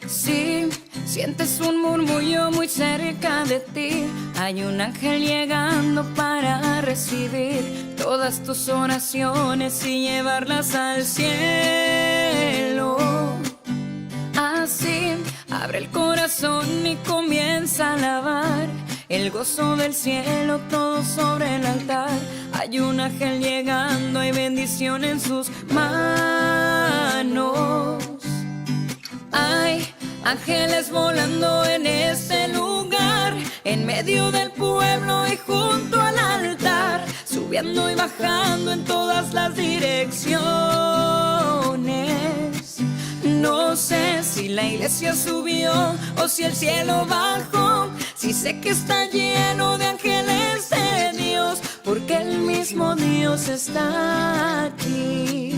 Si sientes un murmullo muy cerca de ti, hay un ángel llegando para recibir todas tus oraciones y llevarlas al cielo. Así, abre el corazón y comienza a alabar el gozo del cielo, todo sobre el altar. Hay un ángel llegando, hay bendición en sus manos. Hay ángeles volando en este lugar, en medio del pueblo y junto al altar, subiendo y bajando en todas las direcciones. No sé si la iglesia subió o si el cielo bajó, si sé que está lleno de ángeles de Dios, porque el mismo Dios está aquí.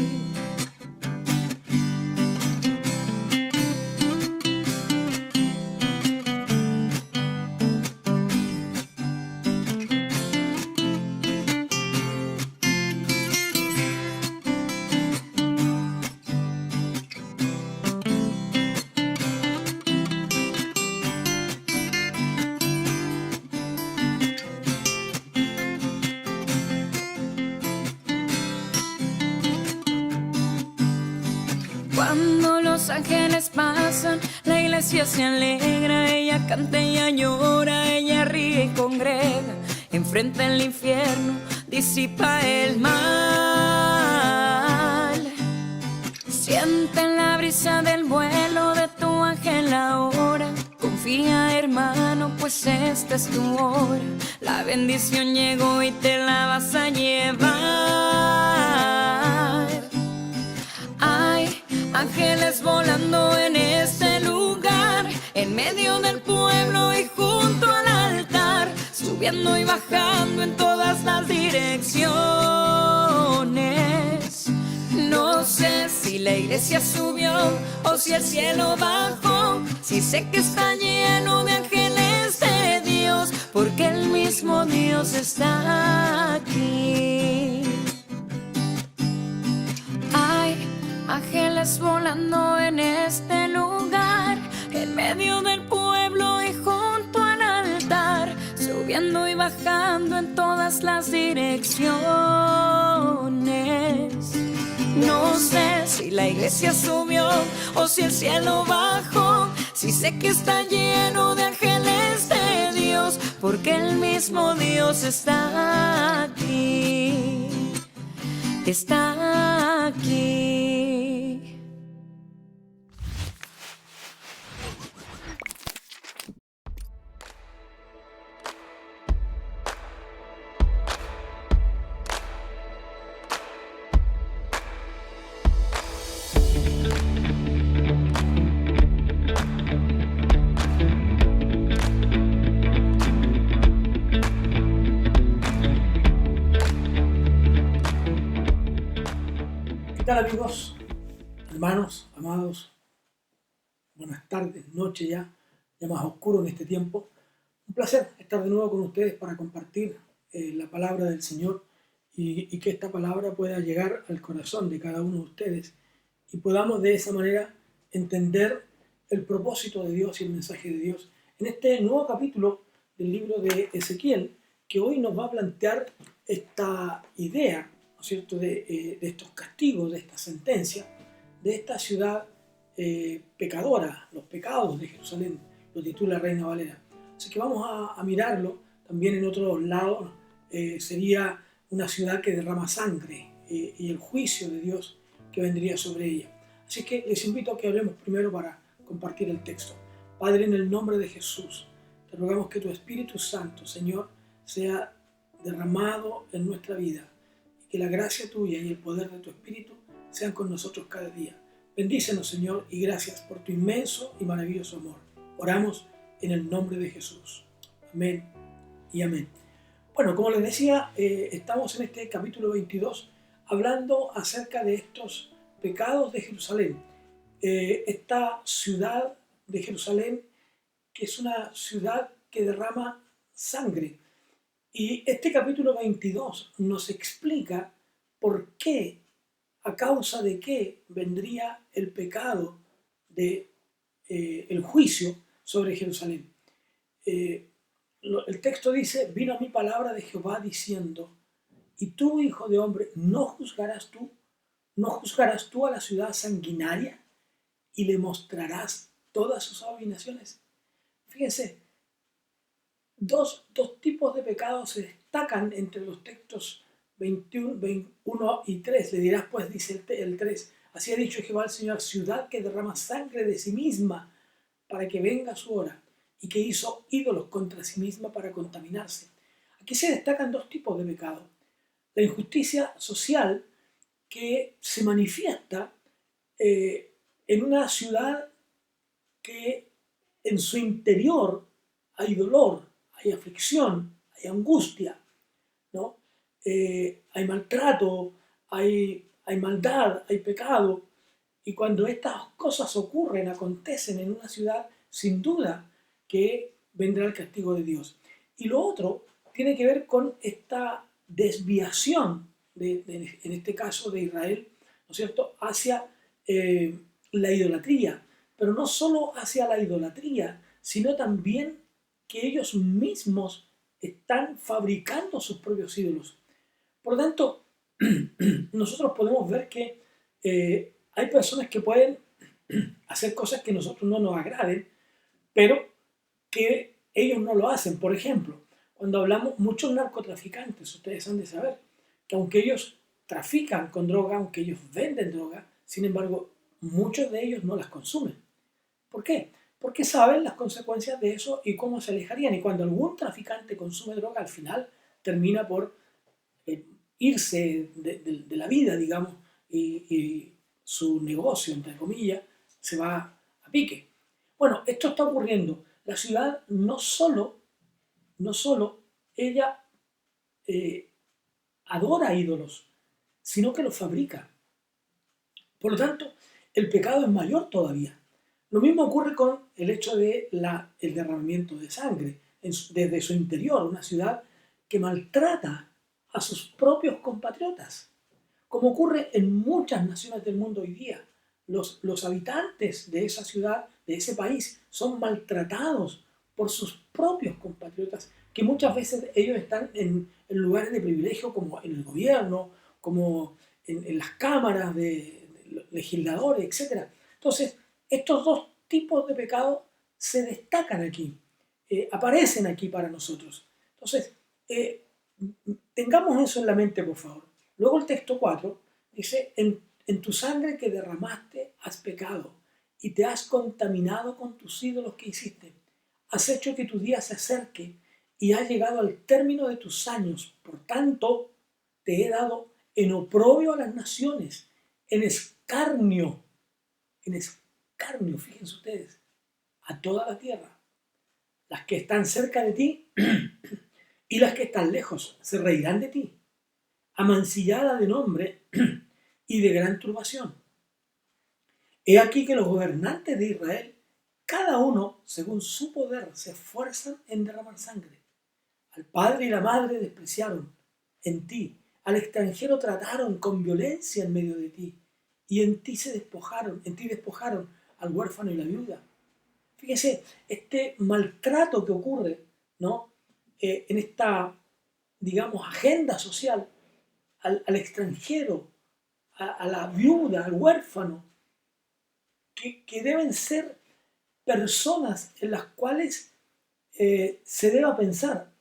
Cuando los ángeles pasan, la iglesia se alegra, ella canta, ella llora, ella ríe y congrega. Enfrenta el infierno, disipa el mal. Siente la brisa del vuelo de tu ángel ahora. Confía, hermano, pues esta es tu hora. La bendición llegó y te la vas a llevar. Hay ángeles volando en este lugar, en medio del pueblo y junto al altar, subiendo y bajando en todas las direcciones. No sé si la iglesia subió o si el cielo bajó, si sé que está lleno de ángeles de Dios, porque el mismo Dios está aquí. Hay ángeles volando en este lugar, en medio del pueblo y junto al altar, subiendo y bajando en todas las direcciones. No sé si la iglesia subió o si el cielo bajó, si sé que está lleno de ángeles de Dios, porque el mismo Dios está aquí. Está aquí. ¿Qué tal, amigos, hermanos, amados? Buenas tardes, noche ya más oscuro en este tiempo. Un placer estar de nuevo con ustedes para compartir la palabra del Señor y que esta palabra pueda llegar al corazón de cada uno de ustedes y podamos de esa manera entender el propósito de Dios y el mensaje de Dios en este nuevo capítulo del libro de Ezequiel, que hoy nos va a plantear esta idea, ¿no es cierto?, de estos castigos, de esta sentencia, de esta ciudad pecadora, los pecados de Jerusalén, lo titula Reina Valera. Así que vamos a mirarlo. También en otros lados sería una ciudad que derrama sangre y el juicio de Dios que vendría sobre ella. Así que les invito a que hablemos primero para compartir el texto. Padre, en el nombre de Jesús, te rogamos que tu Espíritu Santo, Señor, sea derramado en nuestra vida y que la gracia tuya y el poder de tu Espíritu sean con nosotros cada día. Bendícenos, Señor, y gracias por tu inmenso y maravilloso amor. Oramos en el nombre de Jesús. Amén y amén. Bueno, como les decía, estamos en este capítulo 22 hablando acerca de estos pecados de Jerusalén. Esta ciudad de Jerusalén, que es una ciudad que derrama sangre. Y este capítulo 22 nos explica por qué, a causa de qué vendría el pecado de el juicio sobre Jerusalén. El texto dice, vino a mí palabra de Jehová diciendo, y tú, hijo de hombre, ¿no juzgarás tú a la ciudad sanguinaria y le mostrarás todas sus abominaciones? Fíjense, dos tipos de pecados se destacan entre los textos 21 y 3. Le dirás, pues, dice el 3, así ha dicho Jehová el Señor, ciudad que derrama sangre de sí misma para que venga su hora, y que hizo ídolos contra sí misma para contaminarse. Aquí se destacan dos tipos de pecado. La injusticia social que se manifiesta en una ciudad que en su interior hay dolor, hay aflicción, hay angustia, ¿no? Hay maltrato, hay maldad, hay pecado. Y cuando estas cosas ocurren, acontecen en una ciudad, sin duda que vendrá el castigo de Dios. Y lo otro tiene que ver con esta desviación, en este caso de Israel, ¿no es cierto?, hacia la idolatría. Pero no solo hacia la idolatría, sino también que ellos mismos están fabricando sus propios ídolos. Por lo tanto, nosotros podemos ver que hay personas que pueden hacer cosas que a nosotros no nos agraden, pero que ellos no lo hacen. Por ejemplo, cuando hablamos, muchos narcotraficantes, ustedes han de saber, que aunque ellos trafican con droga, aunque ellos venden droga, sin embargo, muchos de ellos no las consumen. ¿Por qué? Porque saben las consecuencias de eso y cómo se alejarían. Y cuando algún traficante consume droga, al final termina por irse de la vida, digamos, y su negocio, entre comillas, se va a pique. Bueno, esto está ocurriendo. La ciudad no solo ella adora ídolos, sino que los fabrica. Por lo tanto, el pecado es mayor todavía. Lo mismo ocurre con el hecho de el derramamiento de sangre desde su interior, una ciudad que maltrata a sus propios compatriotas, como ocurre en muchas naciones del mundo hoy día. Los habitantes de esa ciudad, de ese país, son maltratados por sus propios compatriotas, que muchas veces ellos están en lugares de privilegio, como en el gobierno, como en las cámaras de legisladores, etc. Entonces, estos dos tipos de pecado se destacan aquí, aparecen aquí para nosotros. Entonces, tengamos eso en la mente, por favor. Luego el texto 4 dice, en tu sangre que derramaste has pecado y te has contaminado con tus ídolos que hiciste. Has hecho que tu día se acerque y has llegado al término de tus años. Por tanto, te he dado en oprobio a las naciones, en escarnio, fíjense ustedes, a toda la tierra. Las que están cerca de ti y las que están lejos se reirán de ti, amancillada de nombre y de gran turbación. He aquí que los gobernantes de Israel, cada uno según su poder, se esfuerzan en derramar sangre. Al padre y la madre despreciaron en ti, al extranjero trataron con violencia en medio de ti, y en ti despojaron al huérfano y la viuda. Fíjese, este maltrato que ocurre, ¿no?, en esta, digamos, agenda social al extranjero, a la viuda, al huérfano, que deben ser personas en las cuales se deba pensar.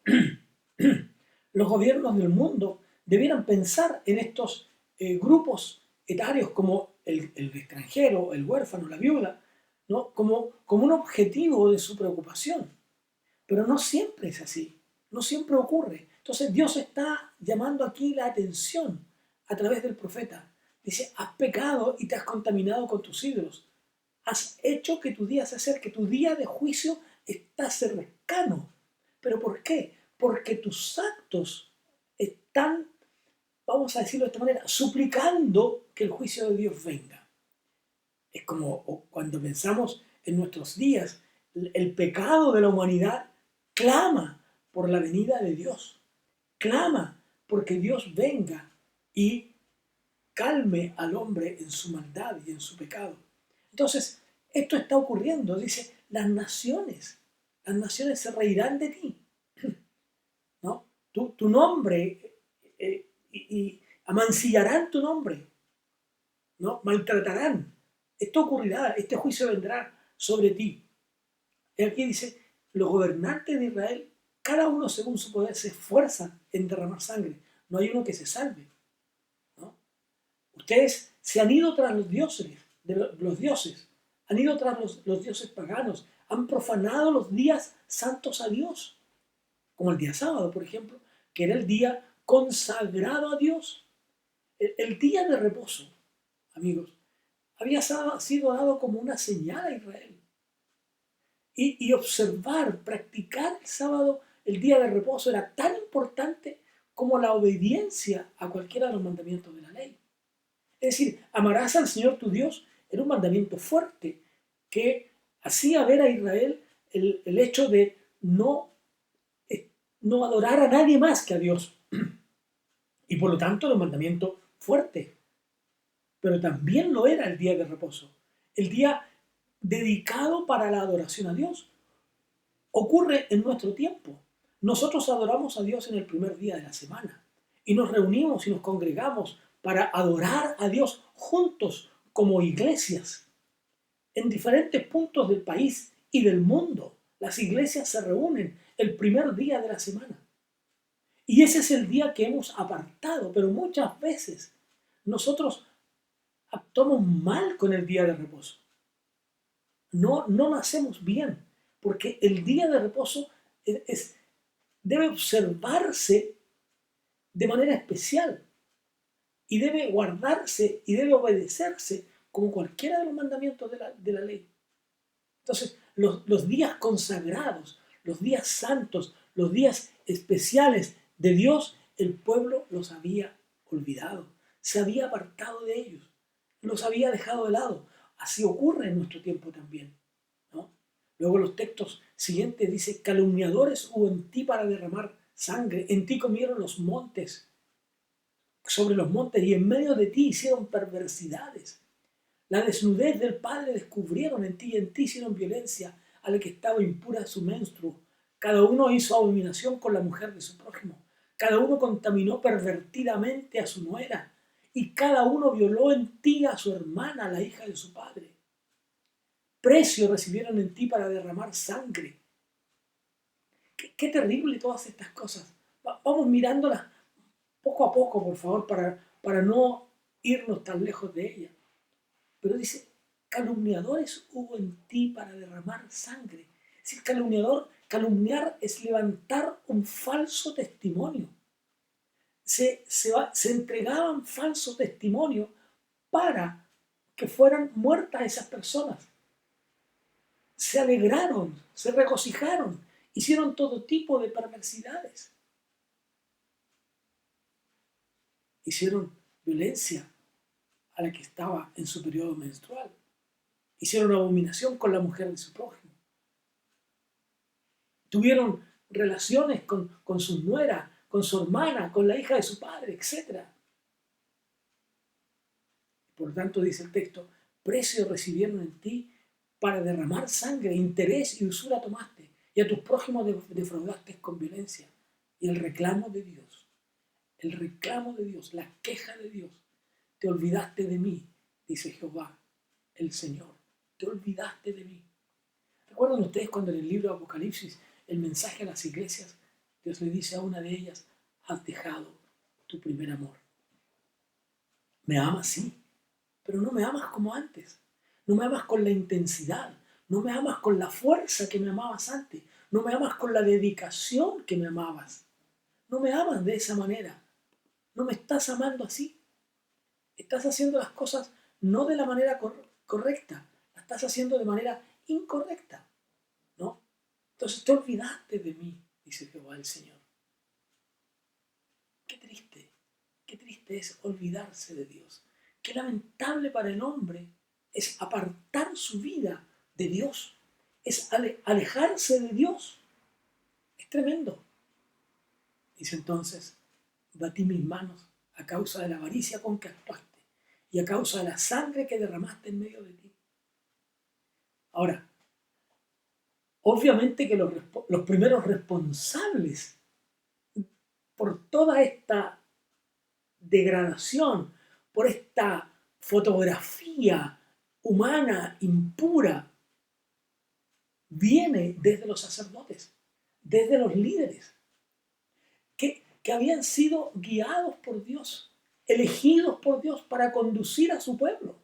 Los gobiernos del mundo debieran pensar en estos grupos etarios como el extranjero, el huérfano, la viuda, ¿no?, como un objetivo de su preocupación. Pero no siempre es así, no siempre ocurre. Entonces Dios está llamando aquí la atención a través del profeta. Dice, has pecado y te has contaminado con tus ídolos. Has hecho que tu día se acerque, tu día de juicio está cercano. ¿Pero por qué? Porque tus actos están, vamos a decirlo de esta manera, suplicando que el juicio de Dios venga. Es como cuando pensamos en nuestros días, el pecado de la humanidad clama por la venida de Dios, clama porque Dios venga y calme al hombre en su maldad y en su pecado. Entonces, Esto está ocurriendo, dice, las naciones se reirán de ti, ¿no? Tu nombre, y amancillarán tu nombre, ¿no? Maltratarán. Esto ocurrirá, este juicio vendrá sobre ti. Y aquí dice, los gobernantes de Israel, cada uno según su poder, se esfuerzan en derramar sangre. No hay uno que se salve, ¿no? Ustedes se han ido tras los dioses, los dioses, han ido tras los dioses paganos, han profanado los días santos a Dios, como el día sábado, por ejemplo, que era el día consagrado a Dios. El día de reposo, amigos, había sido dado como una señal a Israel. Y observar, practicar el sábado, el día de reposo, era tan importante como la obediencia a cualquiera de los mandamientos de la ley. Es decir, amarás al Señor tu Dios era un mandamiento fuerte que hacía ver a Israel el hecho de no adorar a nadie más que a Dios. Y por lo tanto era un mandamiento fuerte. Pero también lo era el día de reposo. El día dedicado para la adoración a Dios. Ocurre en nuestro tiempo. Nosotros adoramos a Dios en el primer día de la semana. Y nos reunimos y nos congregamos para adorar a Dios juntos como iglesias. En diferentes puntos del país y del mundo, las iglesias se reúnen el primer día de la semana. Y ese es el día que hemos apartado, pero muchas veces nosotros actuamos mal con el día de reposo. No lo hacemos bien, porque el día de reposo debe observarse de manera especial y debe guardarse y debe obedecerse como cualquiera de los mandamientos de la ley. Entonces, los días consagrados, los días santos, los días especiales de Dios, el pueblo los había olvidado, se había apartado de ellos, los había dejado de lado. Así ocurre en nuestro tiempo también, ¿no? Luego los textos siguientes dice, calumniadores hubo en ti para derramar sangre, en ti comieron los montes, sobre los montes, y en medio de ti hicieron perversidades. La desnudez del padre descubrieron en ti, y en ti hicieron violencia a la que estaba impura su menstruo. Cada uno hizo abominación con la mujer de su prójimo. Cada uno contaminó pervertidamente a su nuera. Y cada uno violó en ti a su hermana, la hija de su padre. Precio recibieron en ti para derramar sangre. Qué terrible todas estas cosas. Vamos mirándolas poco a poco, por favor, para no irnos tan lejos de ellas. Pero dice, calumniadores hubo en ti para derramar sangre. Es decir, calumniar es levantar un falso testimonio. Se entregaban falsos testimonios para que fueran muertas esas personas. Se alegraron, se regocijaron, hicieron todo tipo de perversidades. Hicieron violencia a la que estaba en su periodo menstrual. Hicieron abominación con la mujer de su prójimo. Tuvieron relaciones con su nuera, con su hermana, con la hija de su padre, etc. Por lo tanto, dice el texto, precio recibieron en ti para derramar sangre, interés y usura tomaste, y a tus prójimos defraudaste con violencia. Y el reclamo de Dios, la queja de Dios, te olvidaste de mí, dice Jehová, el Señor. Te olvidaste de mí. ¿Recuerdan ustedes cuando en el libro de Apocalipsis, el mensaje a las iglesias, Dios le dice a una de ellas, has dejado tu primer amor? Me amas, sí, pero no me amas como antes. No me amas con la intensidad. No me amas con la fuerza que me amabas antes. No me amas con la dedicación que me amabas. No me amas de esa manera. No me estás amando así. Estás haciendo las cosas no de la manera correcta. Las estás haciendo de manera incorrecta, ¿no? Entonces te olvidaste de mí, dice Jehová el Señor. Qué triste es olvidarse de Dios. Qué lamentable para el hombre es apartar su vida de Dios. Es alejarse de Dios. Es tremendo. Dice entonces, batí mis manos a causa de la avaricia con que actuaste y a causa de la sangre que derramaste en medio de ti. Ahora, obviamente que los primeros responsables por toda esta degradación, por esta fotografía humana impura, viene desde los sacerdotes, desde los líderes, que habían sido guiados por Dios, elegidos por Dios para conducir a su pueblo.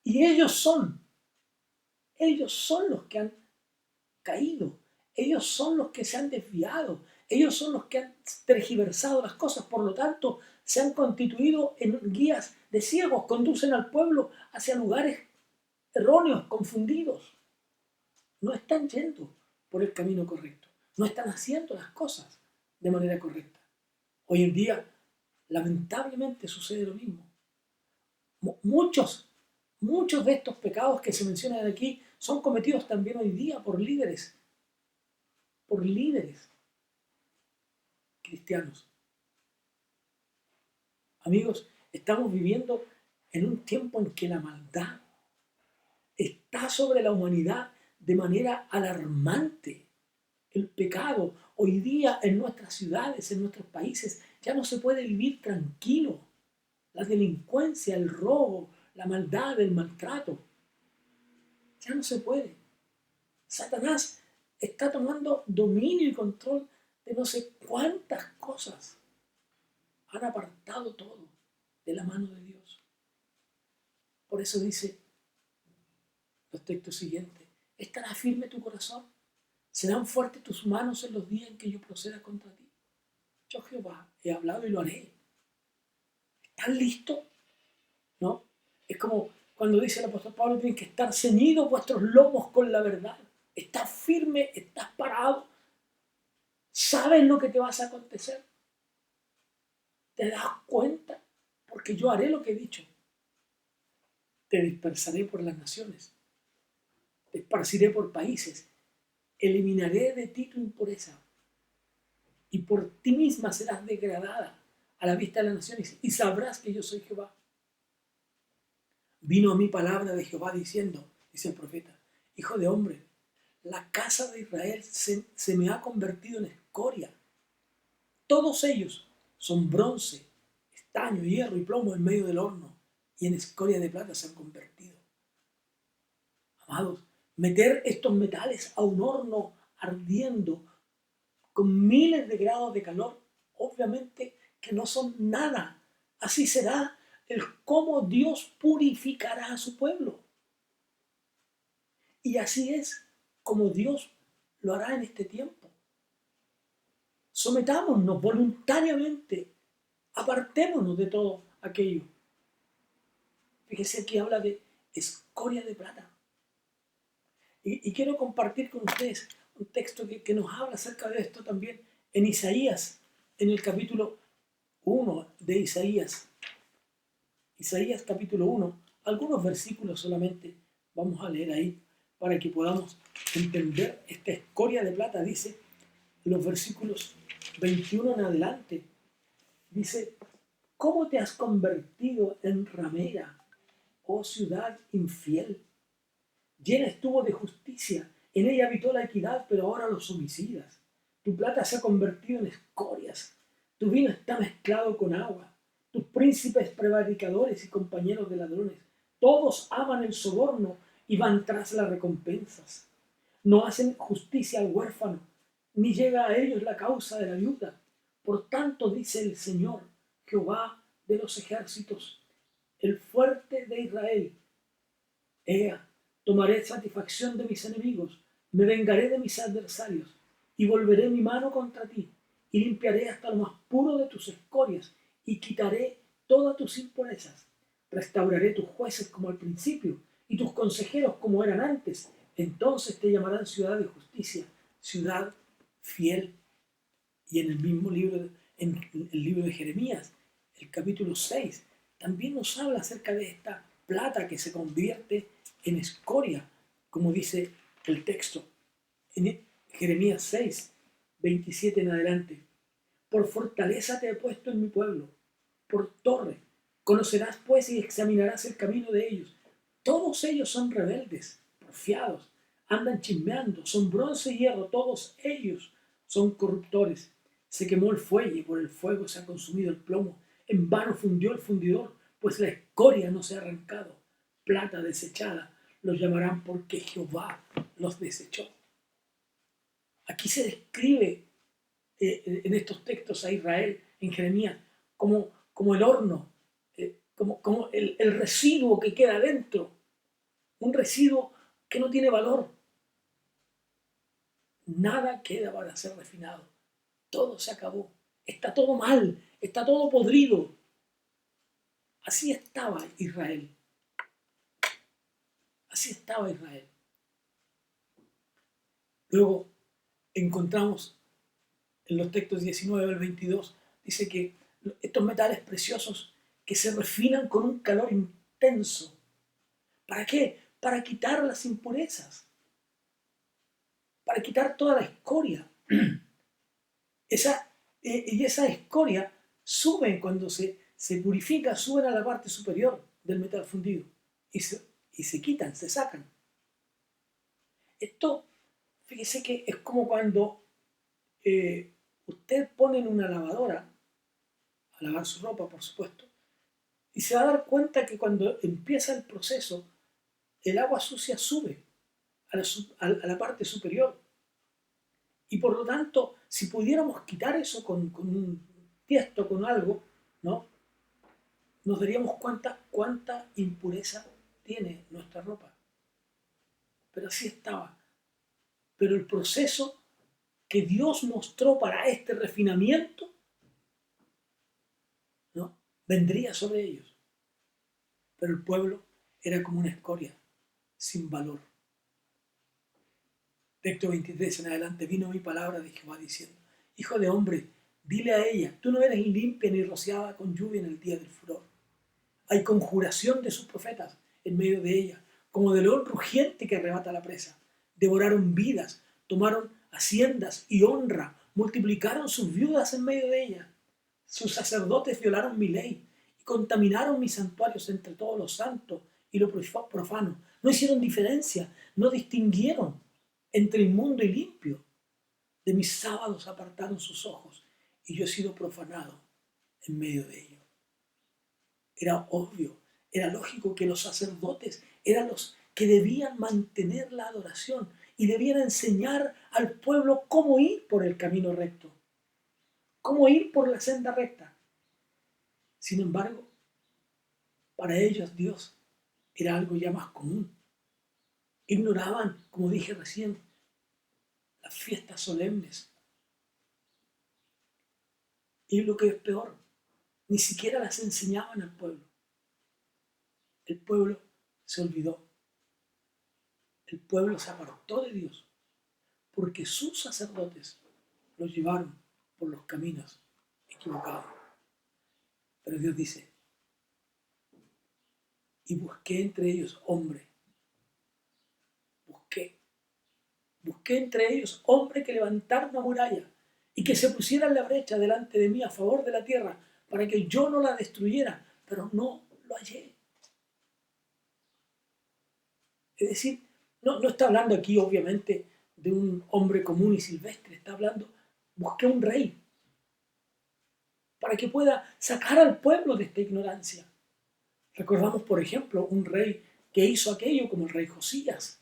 Y ellos son los que han caído, ellos son los que se han desviado, ellos son los que han tergiversado las cosas, por lo tanto se han constituido en guías de ciegos, conducen al pueblo hacia lugares erróneos, confundidos. No están yendo por el camino correcto, no están haciendo las cosas de manera correcta. Hoy en día, lamentablemente, sucede lo mismo. Muchos de estos pecados que se mencionan aquí son cometidos también hoy día por líderes cristianos. Amigos, estamos viviendo en un tiempo en que la maldad está sobre la humanidad de manera alarmante. El pecado hoy día en nuestras ciudades, en nuestros países, ya no se puede vivir tranquilo. La delincuencia, el robo, la maldad, el maltrato, ya no se puede. Satanás está tomando dominio y control de no sé cuántas cosas. Han apartado todo de la mano de Dios. Por eso dice los textos siguientes: ¿estará firme tu corazón? ¿Serán fuertes tus manos en los días en que yo proceda contra ti? Yo, Jehová, he hablado y lo haré. ¿Están listos? ¿No? Es como cuando dice el apóstol Pablo: tienen que estar ceñidos vuestros lomos con la verdad. ¿Estás firme? ¿Estás parado? ¿Sabes lo que te vas a acontecer? ¿Te das cuenta? Porque yo haré lo que he dicho. Te dispersaré por las naciones. Te esparciré por países. Eliminaré de ti tu impureza. Y por ti misma serás degradada a la vista de las naciones. Y sabrás que yo soy Jehová. Vino a mí palabra de Jehová diciendo, dice el profeta: hijo de hombre, la casa de Israel se me ha convertido en escoria. Todos ellos son bronce, estaño, hierro y plomo en medio del horno, y en escoria de plata se han convertido. Amados, meter estos metales a un horno ardiendo con miles de grados de calor, obviamente que no son nada. Así será el cómo Dios purificará a su pueblo. Y así es como Dios lo hará en este tiempo. Sometámonos voluntariamente, apartémonos de todo aquello. Fíjese, aquí habla de escoria de plata. Y quiero compartir con ustedes un texto que nos habla acerca de esto también en Isaías, en el capítulo 1 de Isaías. Isaías capítulo 1, algunos versículos solamente vamos a leer ahí para que podamos entender esta escoria de plata. Dice, los versículos 21 en adelante, dice: ¿cómo te has convertido en ramera, oh ciudad infiel? Llena estuvo de justicia, en ella habitó la equidad, pero ahora los homicidas. Tu plata se ha convertido en escorias, tu vino está mezclado con agua. Tus príncipes prevaricadores y compañeros de ladrones, todos aman el soborno y van tras las recompensas. No hacen justicia al huérfano, ni llega a ellos la causa de la viuda. Por tanto, dice el Señor, Jehová de los ejércitos, el fuerte de Israel: Ea, tomaré satisfacción de mis enemigos, me vengaré de mis adversarios, y volveré mi mano contra ti, y limpiaré hasta lo más puro de tus escorias, y quitaré todas tus impurezas. Restauraré tus jueces como al principio, y tus consejeros como eran antes. Entonces te llamarán ciudad de justicia, ciudad fiel. Y en el mismo libro, en el libro de Jeremías, el capítulo 6, también nos habla acerca de esta plata que se convierte en escoria, como dice el texto. En Jeremías 6, 27 en adelante: por fortaleza te he puesto en mi pueblo, por torre. Conocerás pues y examinarás el camino de ellos. Todos ellos son rebeldes, porfiados, andan chismeando, son bronce y hierro, todos ellos son corruptores. Se quemó el fuelle, por el fuego se ha consumido el plomo, en vano fundió el fundidor, pues la escoria no se ha arrancado. Plata desechada, los llamarán porque Jehová los desechó. Aquí se describe en estos textos a Israel, en Jeremías, como el horno, como el residuo que queda dentro, un residuo que no tiene valor. Nada queda para ser refinado, todo se acabó, está todo mal, está todo podrido. Así estaba Israel. Así estaba Israel. Luego encontramos en los textos 19 al 22, dice que estos metales preciosos que se refinan con un calor intenso. ¿Para qué? Para quitar las impurezas, para quitar toda la escoria. Y esa escoria suben cuando se purifica, suben a la parte superior del metal fundido y se quitan, se sacan. Esto, fíjese que es como cuando usted pone en una lavadora, a lavar su ropa, por supuesto, y se va a dar cuenta que cuando empieza el proceso, el agua sucia sube a la parte superior. Y por lo tanto, si pudiéramos quitar eso con un tiesto, con algo, ¿no? Nos daríamos cuánta impureza tiene nuestra ropa. Pero así estaba. Pero el proceso que Dios mostró para este refinamiento, ¿no? Vendría sobre ellos. Pero el pueblo era como una escoria, sin valor. Texto 23 en adelante, vino mi palabra de Jehová diciendo, hijo de hombre, dile a ella, tú no eres limpia ni rociada con lluvia en el día del furor. Hay conjuración de sus profetas en medio de ella, como de león rugiente que arrebata la presa. Devoraron vidas, tomaron haciendas y honra, multiplicaron sus viudas en medio de ella. Sus sacerdotes violaron mi ley y contaminaron mis santuarios entre todos los santos y lo profano. No hicieron diferencia, no distinguieron entre inmundo y limpio. De mis sábados apartaron sus ojos y yo he sido profanado en medio de ellos. Era obvio, era lógico que los sacerdotes eran los que debían mantener la adoración y debían enseñar al pueblo cómo ir por el camino recto, cómo ir por la senda recta. Sin embargo, para ellos Dios era algo ya más común. Ignoraban, como dije recién, las fiestas solemnes. Y lo que es peor, ni siquiera las enseñaban al pueblo. El pueblo se olvidó. El pueblo se apartó de Dios porque sus sacerdotes los llevaron por los caminos equivocados. Pero Dios dice, y busqué entre ellos hombre. Busqué entre ellos hombre que levantara una muralla y que se pusiera en la brecha delante de mí a favor de la tierra para que yo no la destruyera, pero no lo hallé. Es decir, no está hablando aquí obviamente de un hombre común y silvestre, está hablando, busqué un rey para que pueda sacar al pueblo de esta ignorancia. Recordamos, por ejemplo, un rey que hizo aquello como el rey Josías,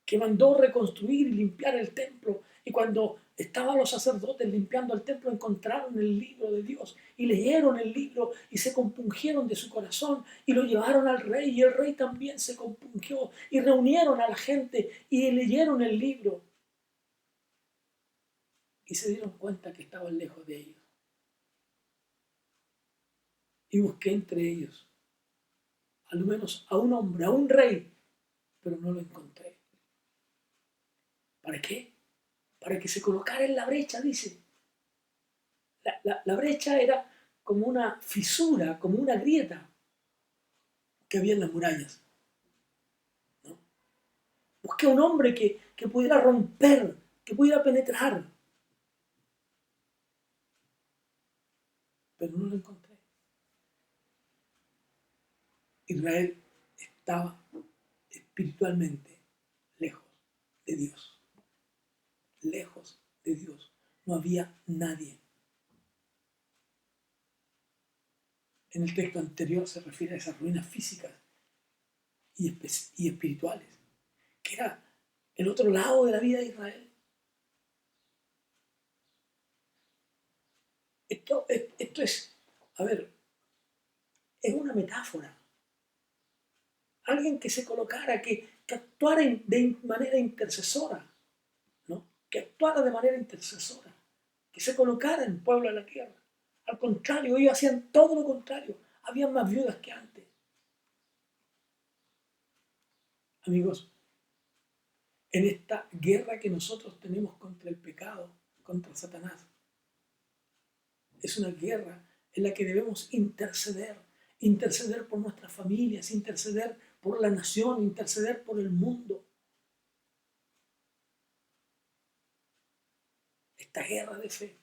que mandó reconstruir y limpiar el templo, y cuando estaban los sacerdotes limpiando el templo encontraron el libro de Dios y leyeron el libro y se compungieron de su corazón y lo llevaron al rey y el rey también se compungió y reunieron a la gente y leyeron el libro y se dieron cuenta que estaban lejos de ellos. Y busqué entre ellos al menos a un hombre, a un rey, pero no lo encontré. ¿Para qué? Para que se colocara en la brecha, dice. La brecha era como una fisura, como una grieta que había en las murallas, ¿no? Busqué un hombre que pudiera romper, que pudiera penetrar, pero no lo encontré. Israel estaba espiritualmente lejos de Dios. Lejos de Dios. No había nadie. En el texto anterior se refiere a esas ruinas físicas y espirituales, que era el otro lado de la vida de Israel. Esto es, es una metáfora. Alguien que se colocara, que actuara de manera intercesora, ¿no? Que actuara de manera intercesora, que se colocara en el pueblo de la tierra. Al contrario, ellos hacían todo lo contrario. Habían más viudas que antes. Amigos, en esta guerra que nosotros tenemos contra el pecado, contra Satanás, es una guerra en la que debemos interceder por nuestras familias, interceder por la nación, interceder por el mundo. Esta guerra de fe,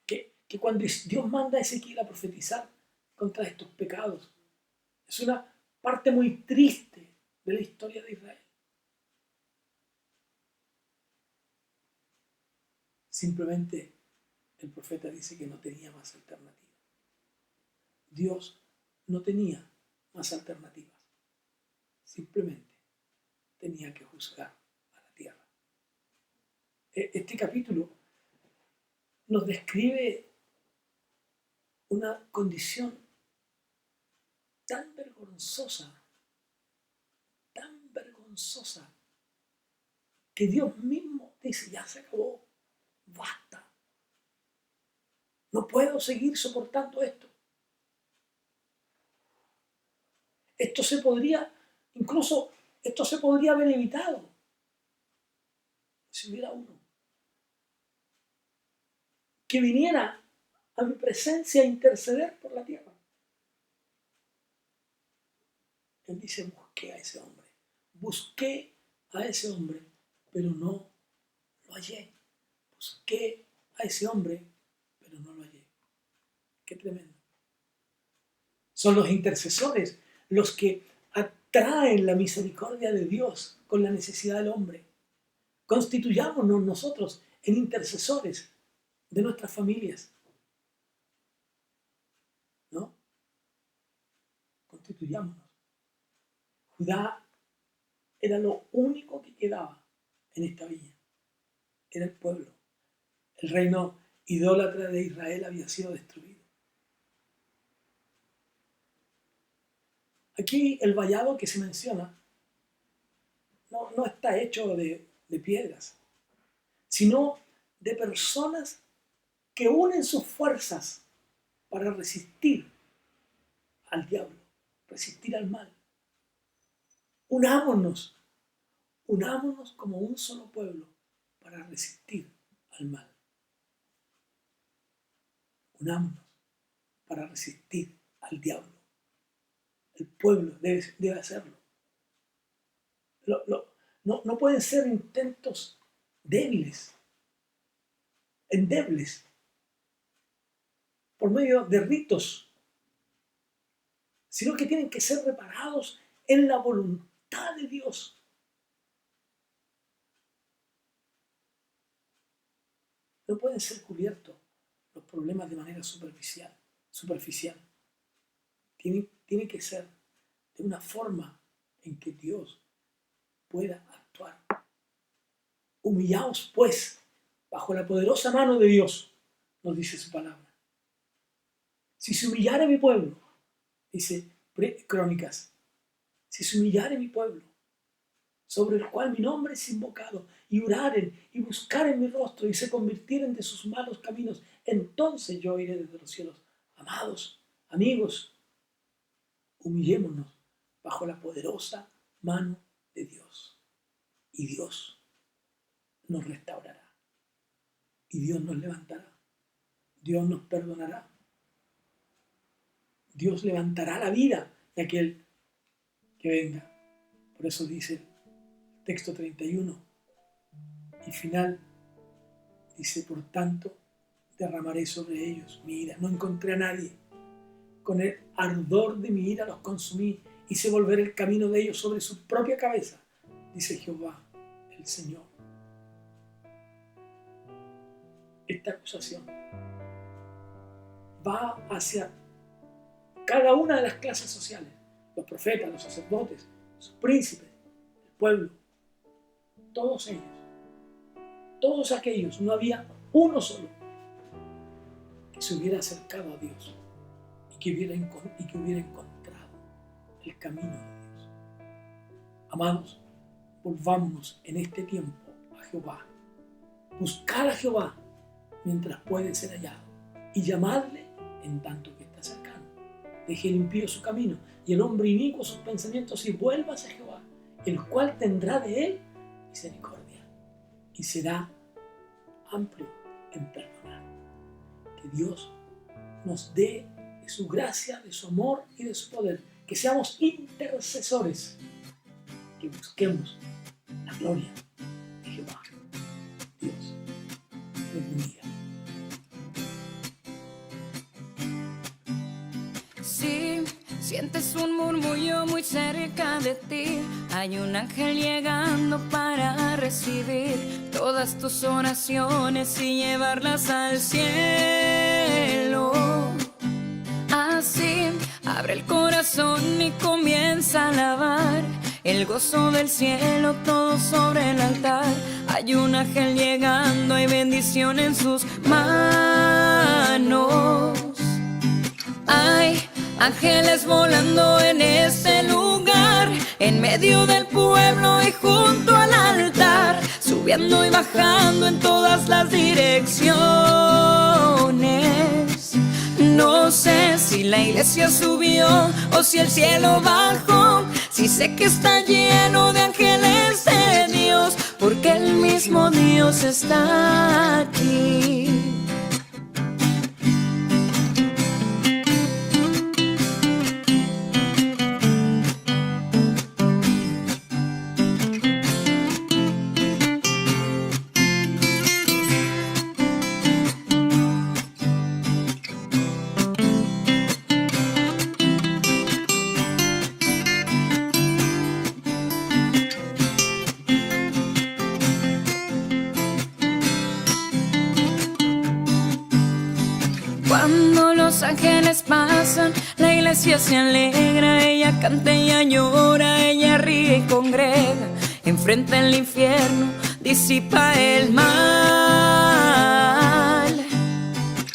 que cuando Dios manda a Ezequiel a profetizar contra estos pecados, es una parte muy triste de la historia de Israel. Simplemente el profeta dice que no tenía más alternativa. Dios no tenía más alternativas. Simplemente tenía que juzgar a la tierra. Este capítulo nos describe una condición tan vergonzosa, que Dios mismo dice: ya se acabó, basta. No puedo seguir soportando esto. Esto se podría haber evitado si hubiera uno que viniera a mi presencia a interceder por la tierra. Él dice: busqué a ese hombre, pero no lo hallé. Busqué a ese hombre, pero no lo hallé. Qué tremendo. Son los intercesores los que atraen la misericordia de Dios con la necesidad del hombre. Constituyámonos nosotros en intercesores de nuestras familias, ¿no? Constituyámonos. Judá era lo único que quedaba en esta villa. Era el pueblo. El reino idólatra de Israel había sido destruido. Aquí el vallado que se menciona no está hecho de piedras, sino de personas que unen sus fuerzas para resistir al diablo, resistir al mal. Unámonos como un solo pueblo para resistir al mal. Unámonos para resistir al diablo. El pueblo debe hacerlo. No pueden ser intentos débiles, endebles, por medio de ritos, sino que tienen que ser reparados en la voluntad de Dios. No pueden ser cubiertos los problemas de manera superficial. Tiene que ser de una forma en que Dios pueda actuar. Humillaos, pues, bajo la poderosa mano de Dios, nos dice su palabra. Si se humillare mi pueblo, dice Crónicas, si se humillare mi pueblo, sobre el cual mi nombre es invocado, y oraren y buscaren mi rostro y se convirtieren de sus malos caminos, entonces yo iré desde los cielos. Amados, amigos, humillémonos bajo la poderosa mano de Dios. Y Dios nos restaurará. Y Dios nos levantará. Dios nos perdonará. Dios levantará la vida de aquel que venga. Por eso dice el texto 31 y final, dice: por tanto, derramaré sobre ellos mi ira. No encontré a nadie. Con el ardor de mi ira los consumí hice volver el camino de ellos sobre su propia cabeza, dice Jehová, el Señor. Esta acusación va hacia cada una de las clases sociales, los profetas, los sacerdotes, los príncipes, el pueblo, todos ellos, todos aquellos, no había uno solo que se hubiera acercado a Dios y que hubiera encontrado el camino de Dios. Amados, volvámonos en este tiempo a Jehová. Buscad a Jehová mientras puede ser hallado y llamadle en tanto que está cercano. Deje el impío su camino y el hombre inicuo sus pensamientos y vuélvase a Jehová, el cual tendrá de él misericordia y será amplio en perdonar. Que Dios nos dé de su gracia, de su amor y de su poder, que seamos intercesores, que busquemos la gloria de Jehová. Dios les bendiga. Si sientes un murmullo muy cerca de ti, hay un ángel llegando para recibir todas tus oraciones y llevarlas al cielo. Así, abre el corazón y comienza a alabar el gozo del cielo, todo sobre el altar. Hay un ángel llegando, hay bendición en sus manos. Hay ángeles volando en este lugar, en medio del pueblo y junto al altar, subiendo y bajando en todas las direcciones. No sé si la iglesia subió o si el cielo bajó, si sé que está lleno de ángeles de Dios, porque el mismo Dios está aquí. Cuando los ángeles pasan, la iglesia se alegra, ella canta, ella llora, ella ríe y congrega, enfrenta el infierno, disipa el mal.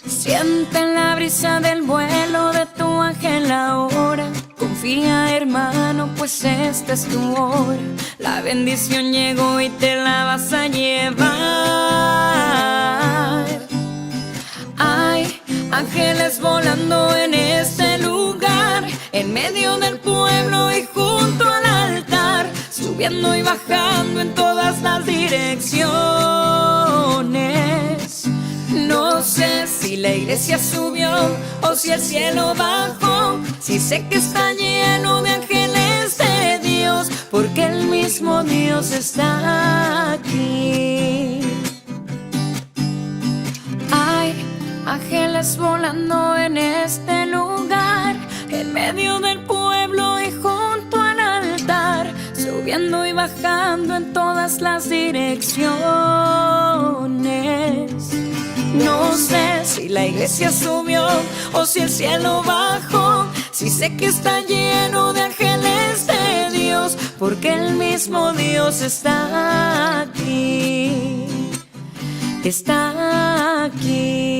Sienten la brisa del vuelo de tu ángel ahora. Confía, hermano, pues esta es tu hora. La bendición llegó y te la vas a llevar. Hay ángeles volando en este lugar, en medio del pueblo y junto al altar, subiendo y bajando en todas las direcciones. No sé si la iglesia subió o si el cielo bajó, si sé que está lleno de ángeles de Dios, porque el mismo Dios está aquí. Hay ángeles volando en este lugar, en medio del pueblo y junto al altar, subiendo y bajando en todas las direcciones. No sé si la iglesia subió o si el cielo bajó, si sé que está lleno de ángeles de Dios, porque el mismo Dios está aquí. Está aquí.